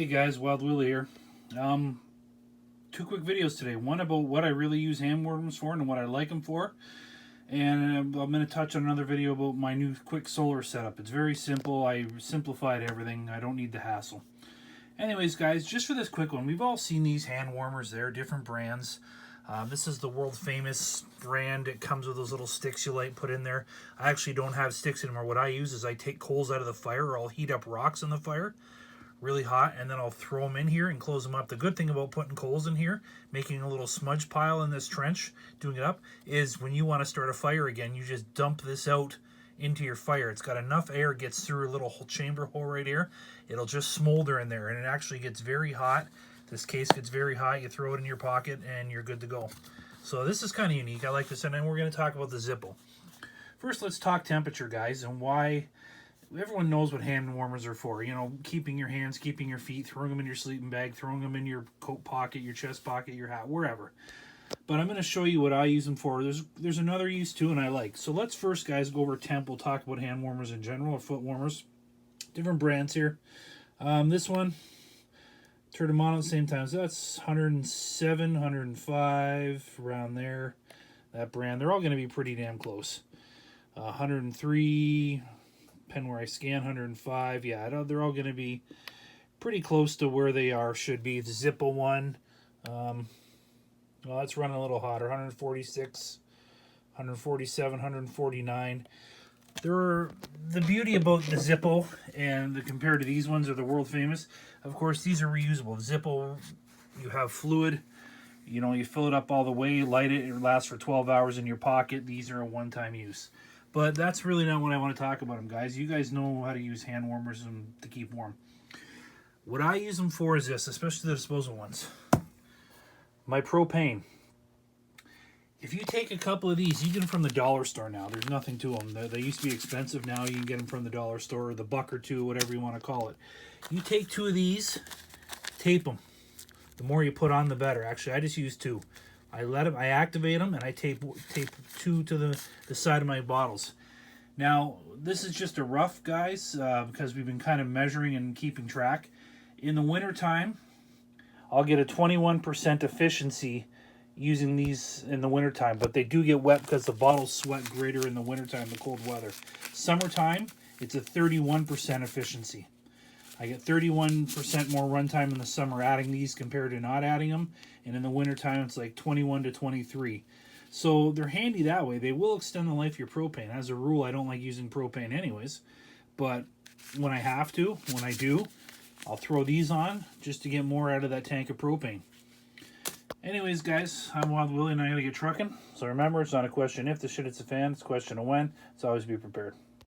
Hey guys, Wild Willie here. Two quick videos today. One about what I really use hand warmers for and what I like them for. And I'm going to touch on another video about my new quick solar setup. It's very simple. I simplified everything. I don't need the hassle. Anyways, guys, just for this quick one, we've all seen these hand warmers. They're different brands. This is the world famous brand. It comes with those little sticks you put in there. I actually don't have sticks anymore. What I use is I take coals out of the fire, or I'll heat up rocks in the fire really hot, and then I'll throw them in here and close them up. The good thing about putting coals in here, making a little smudge pile in this trench, doing it up, is when you want to start a fire again, you just dump this out into your fire. It's got enough air, gets through a little chamber hole right here. It'll just smolder in there, and it actually gets very hot. This case gets very hot. You throw it in your pocket, and you're good to go. So this is kind of unique. I like this, and then we're going to talk about the Zippo. First, let's talk temperature, guys, and why. Everyone knows what hand warmers are for. You know, keeping your hands, keeping your feet, throwing them in your sleeping bag, throwing them in your coat pocket, your chest pocket, your hat, wherever. But I'm going to show you what I use them for. There's another use too, and I like. So let's first, guys, go over temp. We'll talk about hand warmers in general, or foot warmers. Different brands here. This one, turn them on at the same time. So that's 107, 105, around there. That brand. They're all going to be pretty damn close. 103... pen where I scan, 105. Yeah, they're all going to be pretty close to where they should be. The Zippo one, well, that's running a little hotter, 146, 147, 149. The beauty about the Zippo and compared to these ones are the world famous. Of course, these are reusable. The Zippo, you have fluid. You know, you fill it up all the way, light it, it lasts for 12 hours in your pocket. These are a one-time use. But that's really not what I want to talk about them, guys. You guys know how to use hand warmers to keep warm. What I use them for is this, especially the disposal ones. My Propane. If you take a couple of these, you get them from the dollar store now. There's nothing to them. They used to be expensive. Now you can get them from the dollar store, or the buck or two, whatever you want to call it. You take two of these, tape them. The more you put on, the better. Actually, I just use two. I activate them, and I tape two to the side of my bottles. Now, this is just a rough, guys, because we've been kind of measuring and keeping track. In the wintertime, I'll get a 21% efficiency using these in the wintertime, but they do get wet because the bottles sweat greater in the wintertime, the cold weather. Summertime, it's a 31% efficiency. I get 31% more runtime in the summer adding these compared to not adding them. And in the wintertime, it's like 21 to 23. So they're handy that way. They will extend the life of your propane. As a rule, I don't like using propane anyways. But when I have to, when I do, I'll throw these on just to get more out of that tank of propane. Anyways, guys, I'm Wild Willie, and I gotta get trucking. So remember, it's not a question if the shit hits a fan. It's a question of when. So always be prepared.